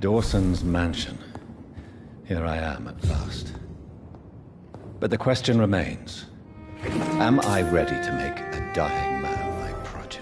Dawson's mansion. Here I am at last. But the question remains, am I ready to make a dying man my progeny?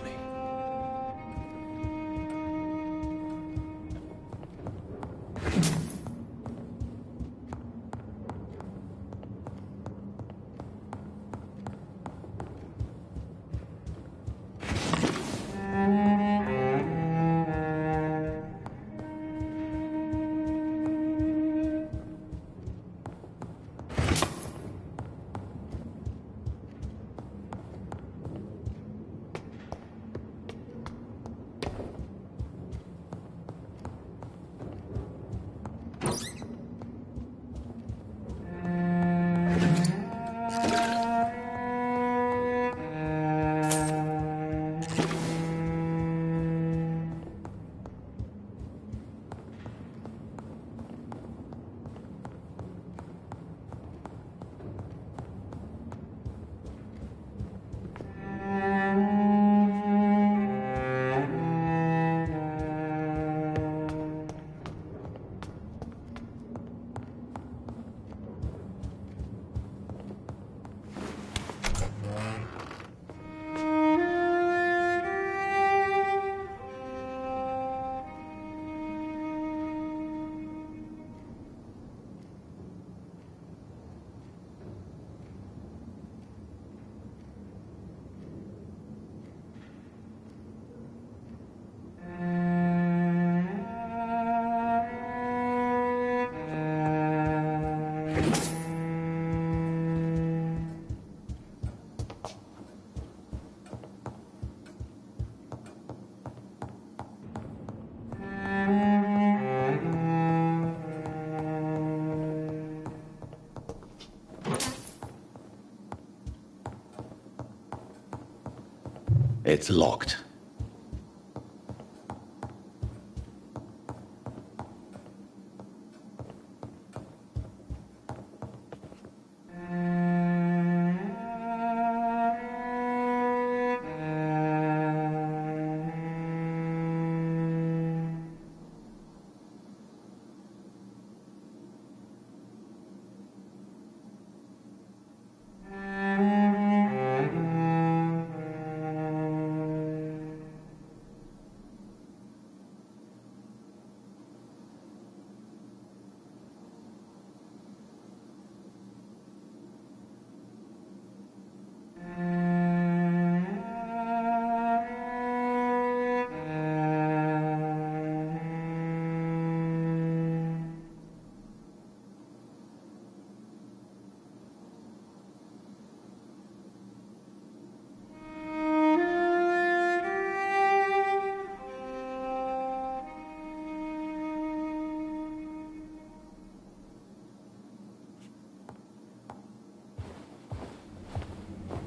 It's locked.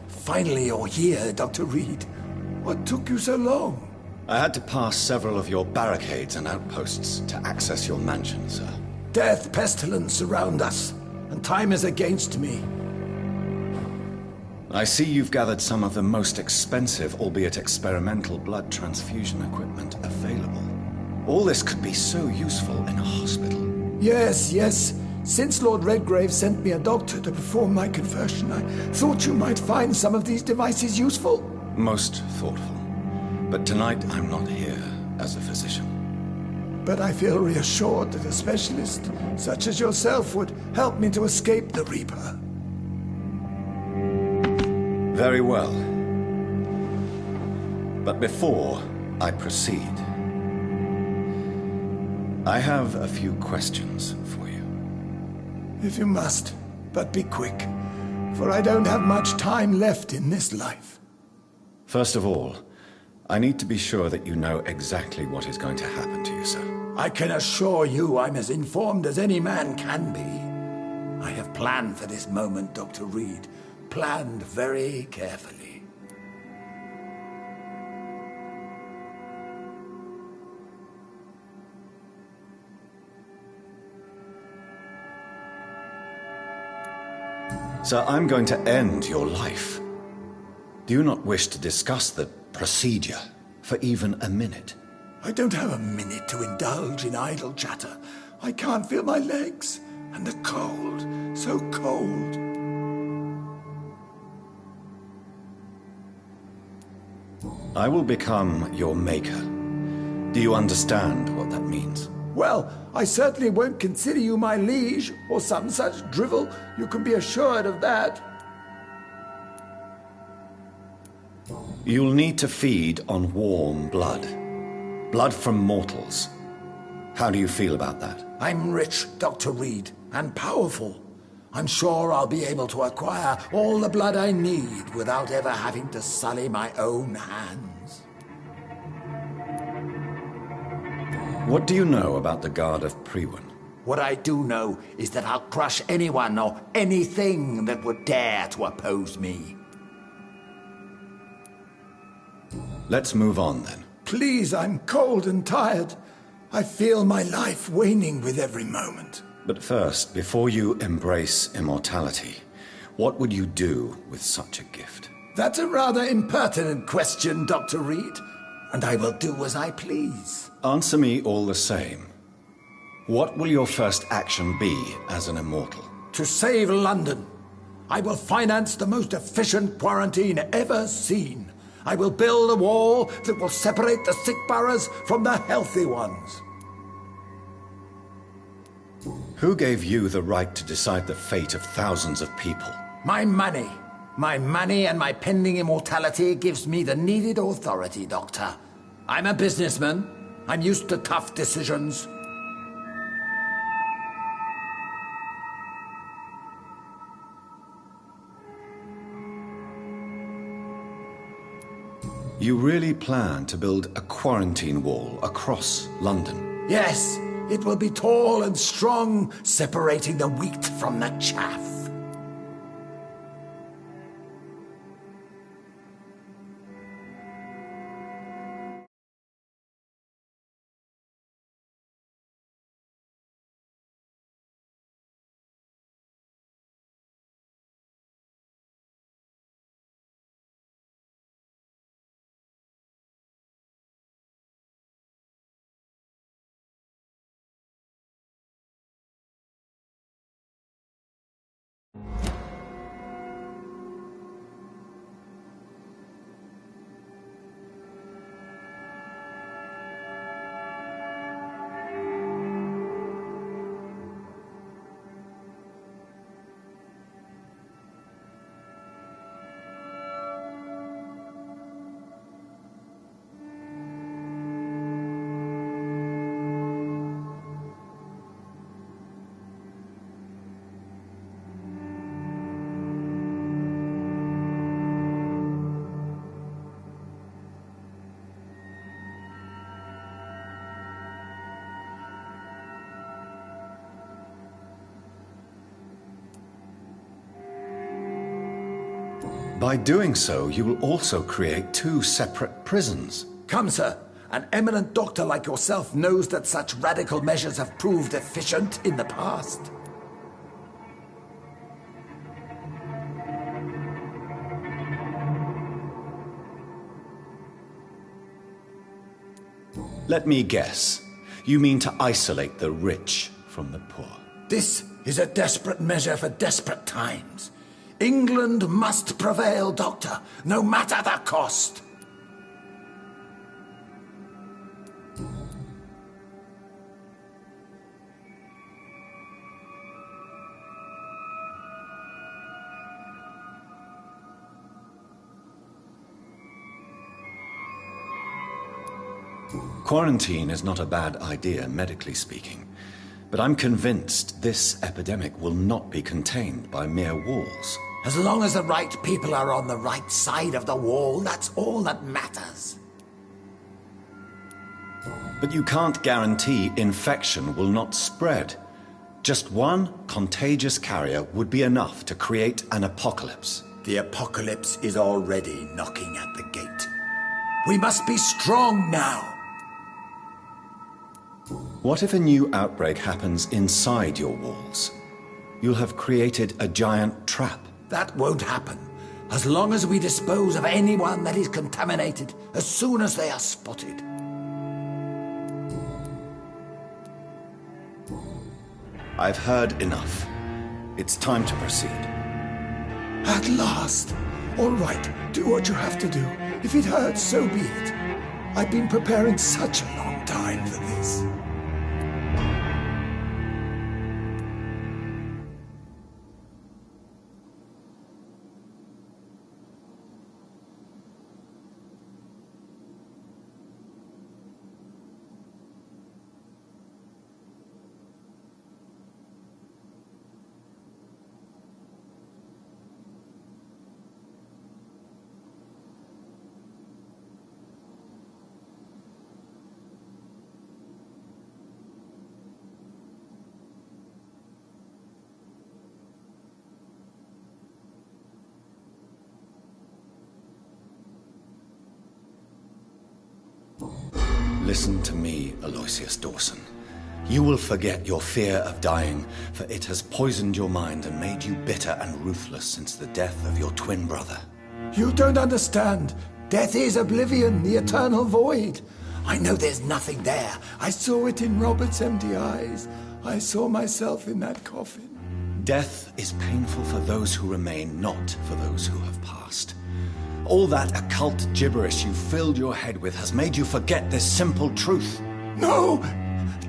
Finally you're here, Dr. Reed. What took you so long? I had to pass several of your barricades and outposts to access your mansion, sir. Death, pestilence surround us, and time is against me. I see you've gathered some of the most expensive, albeit experimental, blood transfusion equipment available. All this could be so useful in a hospital. Yes, yes. Since Lord Redgrave sent me a doctor to perform my conversion, I thought you might find some of these devices useful. Most thoughtful. But tonight I'm not here as a physician. But I feel reassured that a specialist such as yourself would help me to escape the Reaper. Very well. But before I proceed, I have a few questions for you. If you must, but be quick, for I don't have much time left in this life. First of all, I need to be sure that you know exactly what is going to happen to you, sir. I can assure you I'm as informed as any man can be. I have planned for this moment, Dr. Reed. Planned very carefully. So I'm going to end your life. Do you not wish to discuss the procedure for even a minute? I don't have a minute to indulge in idle chatter. I can't feel my legs. And the cold, so cold. I will become your maker. Do you understand what that means? Well, I certainly won't consider you my liege, or some such drivel. You can be assured of that. You'll need to feed on warm blood. Blood from mortals. How do you feel about that? I'm rich, Dr. Reed, and powerful. I'm sure I'll be able to acquire all the blood I need without ever having to sully my own hands. What do you know about the Guard of Priwen? What I do know is that I'll crush anyone or anything that would dare to oppose me. Let's move on then. Please, I'm cold and tired. I feel my life waning with every moment. But first, before you embrace immortality, what would you do with such a gift? That's a rather impertinent question, Dr. Reed, and I will do as I please. Answer me all the same. What will your first action be as an immortal? To save London, I will finance the most efficient quarantine ever seen. I will build a wall that will separate the sick boroughs from the healthy ones. Who gave you the right to decide the fate of thousands of people? My money. My money and my pending immortality gives me the needed authority, Doctor. I'm a businessman. I'm used to tough decisions. You really plan to build a quarantine wall across London? Yes, it will be tall and strong, separating the wheat from the chaff. By doing so, you will also create two separate prisons. Come, sir. An eminent doctor like yourself knows that such radical measures have proved efficient in the past. Let me guess. You mean to isolate the rich from the poor? This is a desperate measure for desperate times. England must prevail, Doctor, no matter the cost. Quarantine is not a bad idea, medically speaking. But I'm convinced this epidemic will not be contained by mere walls. As long as the right people are on the right side of the wall, that's all that matters. But you can't guarantee infection will not spread. Just one contagious carrier would be enough to create an apocalypse. The apocalypse is already knocking at the gate. We must be strong now. What if a new outbreak happens inside your walls? You'll have created a giant trap. That won't happen. As long as we dispose of anyone that is contaminated as soon as they are spotted. I've heard enough. It's time to proceed. At last. All right, do what you have to do. If it hurts, so be it. I've been preparing such a long time for this. Listen to me, Aloysius Dawson. You will forget your fear of dying, for it has poisoned your mind and made you bitter and ruthless since the death of your twin brother. You don't understand. Death is oblivion, the eternal void. I know there's nothing there. I saw it in Robert's empty eyes. I saw myself in that coffin. Death is painful for those who remain, not for those who have passed. All that occult gibberish you filled your head with has made you forget this simple truth. No!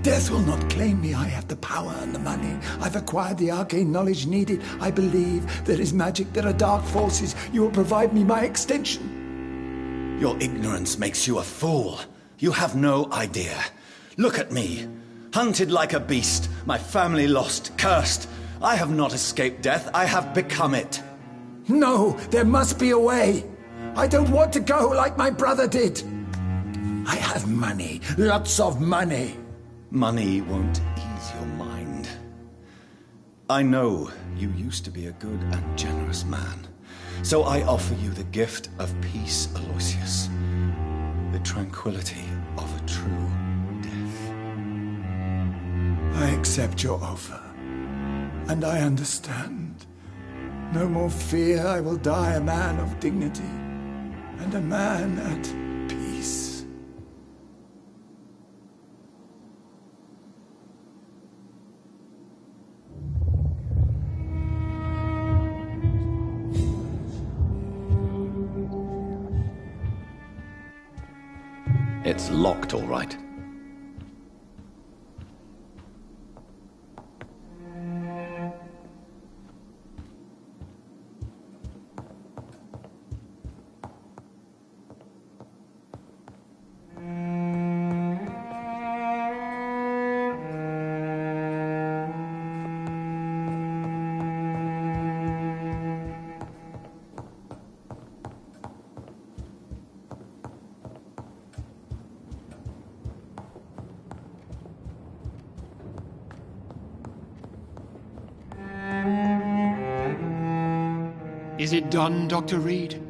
Death will not claim me. I have the power and the money. I've acquired the arcane knowledge needed. I believe there is magic, there are dark forces. You will provide me my extension. Your ignorance makes you a fool. You have no idea. Look at me. Hunted like a beast, my family lost, cursed. I have not escaped death, I have become it. No, there must be a way. I don't want to go like my brother did. I have money, lots of money. Money won't ease your mind. I know you used to be a good and generous man, so I offer you the gift of peace, Aloysius. The tranquility of a true death. I accept your offer, and I understand. No more fear, I will die a man of dignity, and a man at peace. It's locked, all right. Is it done, Dr. Reed?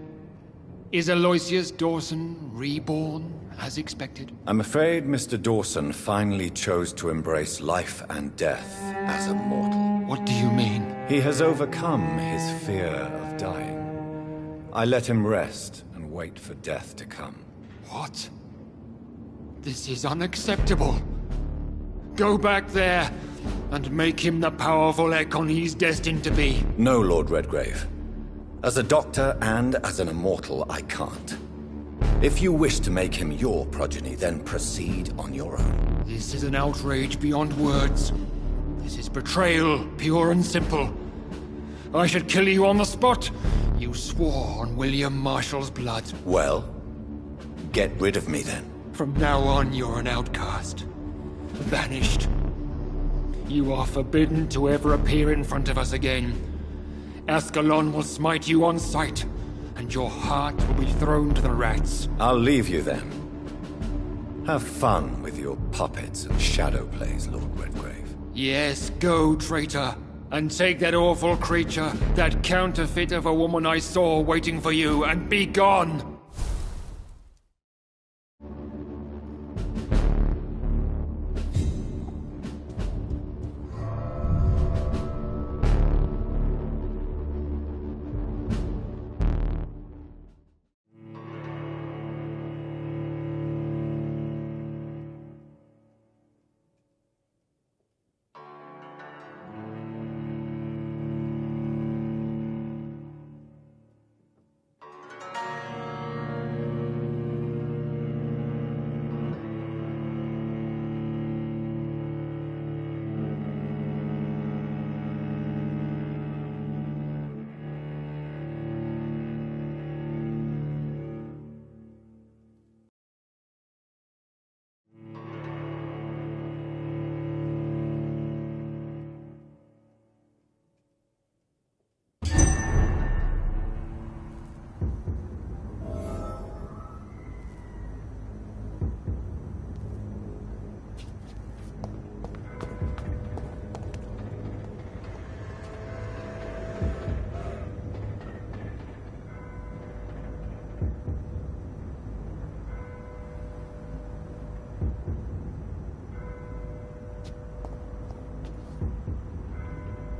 Is Aloysius Dawson reborn, as expected? I'm afraid Mr. Dawson finally chose to embrace life and death as a mortal. What do you mean? He has overcome his fear of dying. I let him rest and wait for death to come. What? This is unacceptable. Go back there and make him the powerful Ekon he's destined to be. No, Lord Redgrave. As a doctor and as an immortal, I can't. If you wish to make him your progeny, then proceed on your own. This is an outrage beyond words. This is betrayal, pure and simple. I should kill you on the spot. You swore on William Marshall's blood. Well, get rid of me then. From now on, you're an outcast. Vanished. You are forbidden to ever appear in front of us again. Ascalon will smite you on sight, and your heart will be thrown to the rats. I'll leave you then. Have fun with your puppets and shadow plays, Lord Redgrave. Yes, go, traitor, and take that awful creature, that counterfeit of a woman I saw waiting for you, and be gone!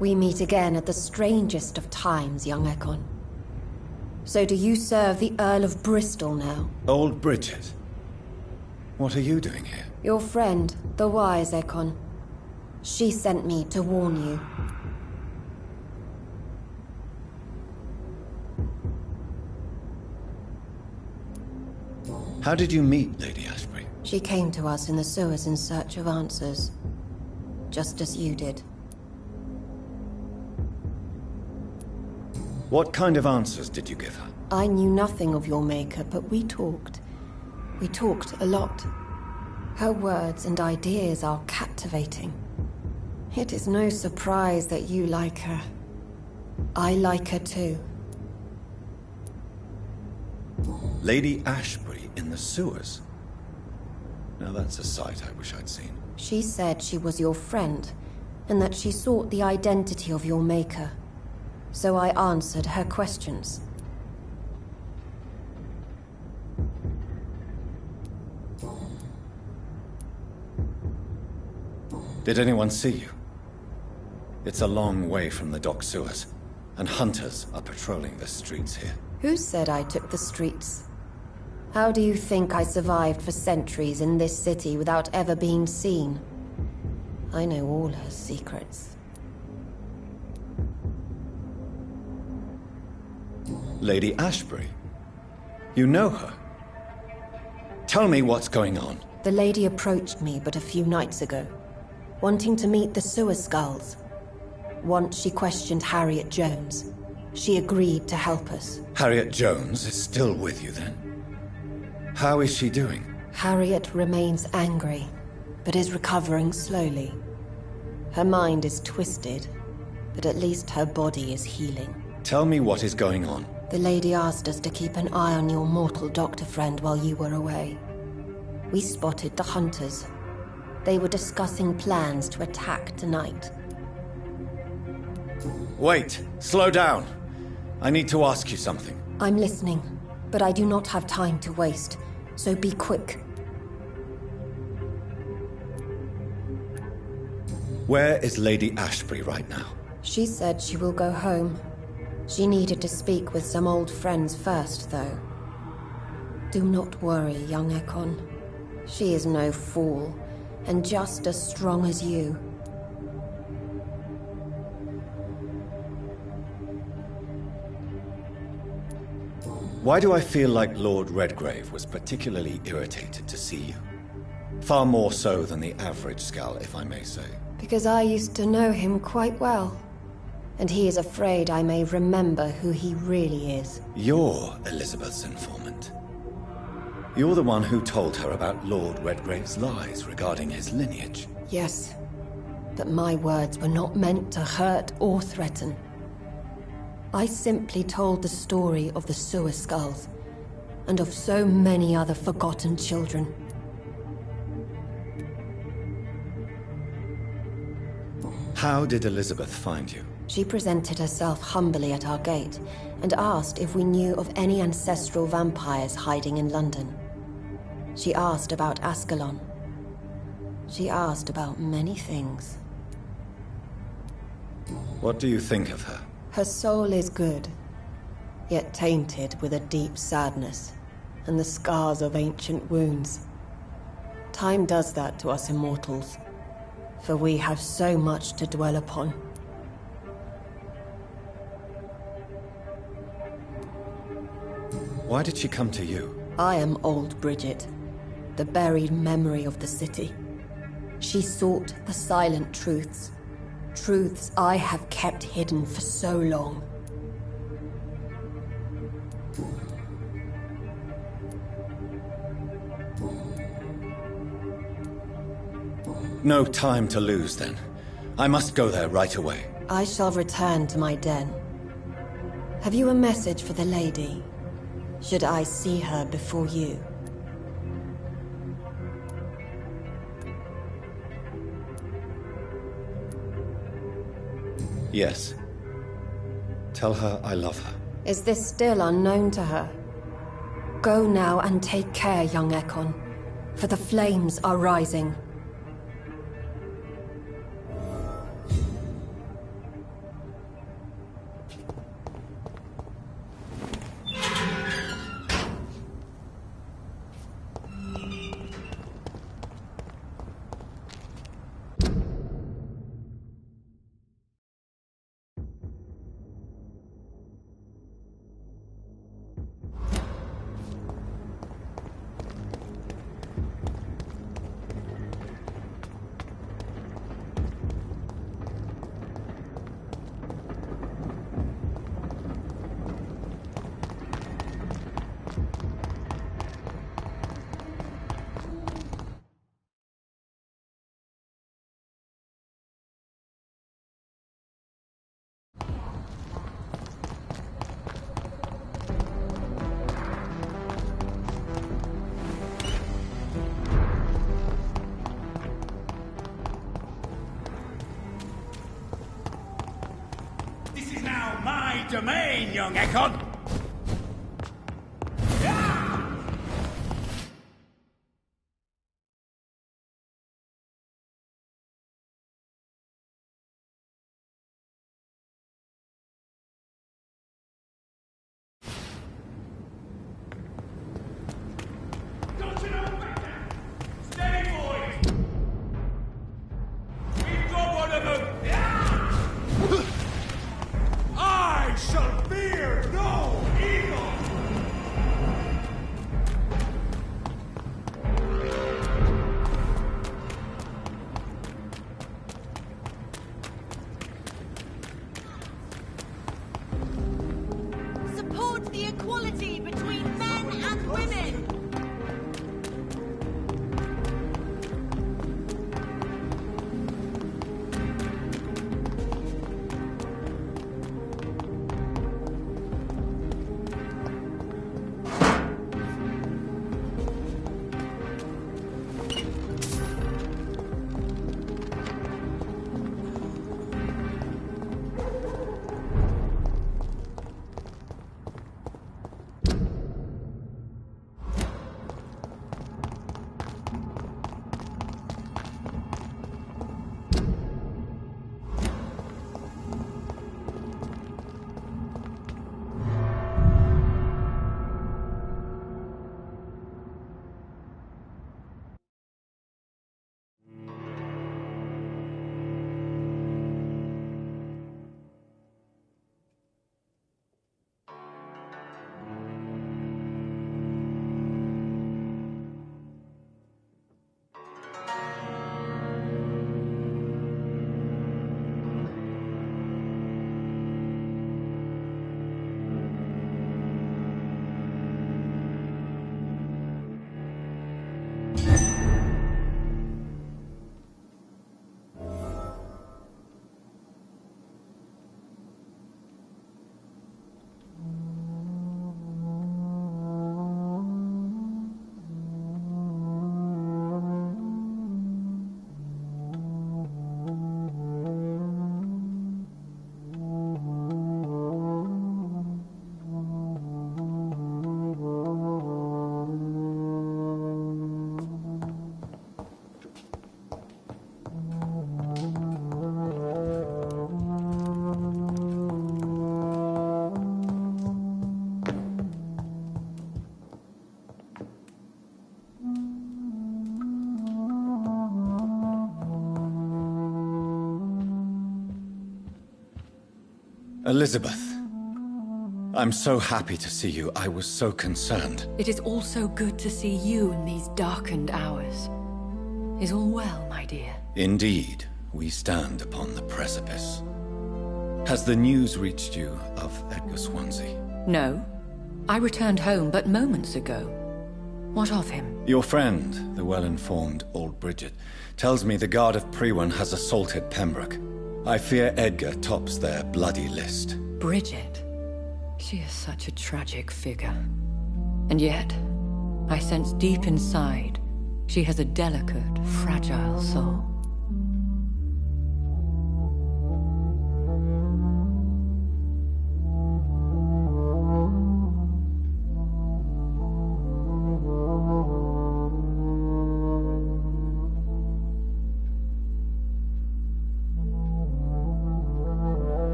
We meet again at the strangest of times, young Ekon. So do you serve the Earl of Bristol now? Old Bridget. What are you doing here? Your friend, the wise Ekon. She sent me to warn you. How did you meet Lady Ashbury? She came to us in the sewers in search of answers. Just as you did. What kind of answers did you give her? I knew nothing of your maker, but we talked. We talked a lot. Her words and ideas are captivating. It is no surprise that you like her. I like her too. Lady Ashbury in the sewers? Now that's a sight I wish I'd seen. She said she was your friend, and that she sought the identity of your maker. So I answered her questions. Did anyone see you? It's a long way from the dock sewers, and hunters are patrolling the streets here. Who said I took the streets? How do you think I survived for centuries in this city without ever being seen? I know all her secrets. Lady Ashbury? You know her? Tell me what's going on. The lady approached me but a few nights ago, wanting to meet the sewer skulls. Once she questioned Harriet Jones. She agreed to help us. Harriet Jones is still with you then? How is she doing? Harriet remains angry, but is recovering slowly. Her mind is twisted, but at least her body is healing. Tell me what is going on. The lady asked us to keep an eye on your mortal doctor friend while you were away. We spotted the hunters. They were discussing plans to attack tonight. Wait, slow down. I need to ask you something. I'm listening, but I do not have time to waste, so be quick. Where is Lady Ashbury right now? She said she will go home. She needed to speak with some old friends first, though. Do not worry, young Ekon. She is no fool, and just as strong as you. Why do I feel like Lord Redgrave was particularly irritated to see you? Far more so than the average Skull, if I may say. Because I used to know him quite well. And he is afraid I may remember who he really is. You're Elizabeth's informant. You're the one who told her about Lord Redgrave's lies regarding his lineage. Yes, but my words were not meant to hurt or threaten. I simply told the story of the sewer skulls, and of so many other forgotten children. How did Elizabeth find you? She presented herself humbly at our gate, and asked if we knew of any ancestral vampires hiding in London. She asked about Ascalon. She asked about many things. What do you think of her? Her soul is good, yet tainted with a deep sadness, and the scars of ancient wounds. Time does that to us immortals, for we have so much to dwell upon. Why did she come to you? I am old Bridget, the buried memory of the city. She sought the silent truths. Truths I have kept hidden for so long. No time to lose, then. I must go there right away. I shall return to my den. Have you a message for the lady? Should I see her before you? Yes. Tell her I love her. Is this still unknown to her? Go now and take care, young Ekon, for the flames are rising. my domain, young Ekon! Elizabeth, I'm so happy to see you. I was so concerned. It is also good to see you in these darkened hours. Is all well, my dear? Indeed, we stand upon the precipice. Has the news reached you of Edgar Swansea? No. I returned home but moments ago. What of him? Your friend, the well-informed old Bridget, tells me the Guard of Priwen has assaulted Pembroke. I fear Edgar tops their bloody list. Bridget? She is such a tragic figure. And yet, I sense deep inside, she has a delicate, fragile soul.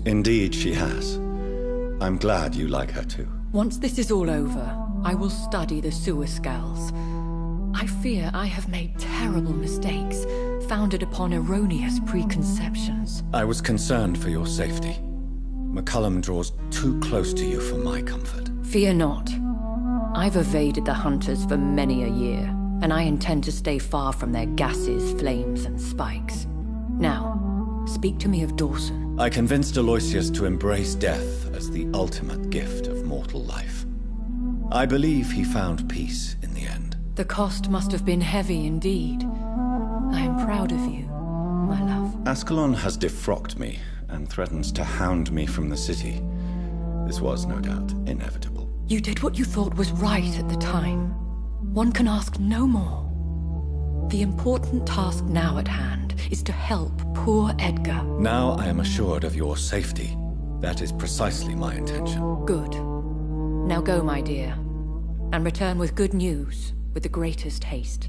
Indeed, she has. I'm glad you like her too. Once this is all over, I will study the sewer skulls. I fear I have made terrible mistakes, founded upon erroneous preconceptions. I was concerned for your safety. McCullum draws too close to you for my comfort. Fear not. I've evaded the hunters for many a year, and I intend to stay far from their gases, flames, and spikes. Now, speak to me of Dawson. I convinced Aloysius to embrace death as the ultimate gift of mortal life. I believe he found peace in the end. The cost must have been heavy indeed. I am proud of you, my love. Ascalon has defrocked me and threatens to hound me from the city. This was, no doubt, inevitable. You did what you thought was right at the time. One can ask no more. The important task now at hand is to help poor Edgar. Now I am assured of your safety. That is precisely my intention. Good. Now go, my dear, and return with good news with the greatest haste.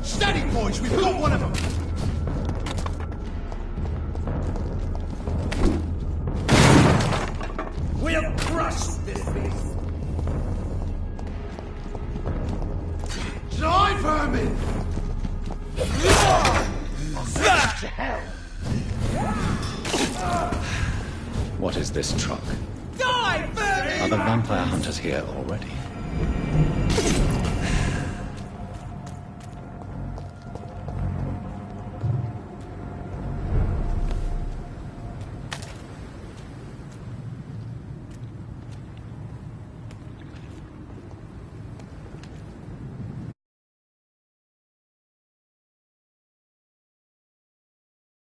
Steady, boys! We've got one of them! We'll crush this beast! Die, vermin! To hell! What is this truck? Die, vermin! Are the vampire hunters here already?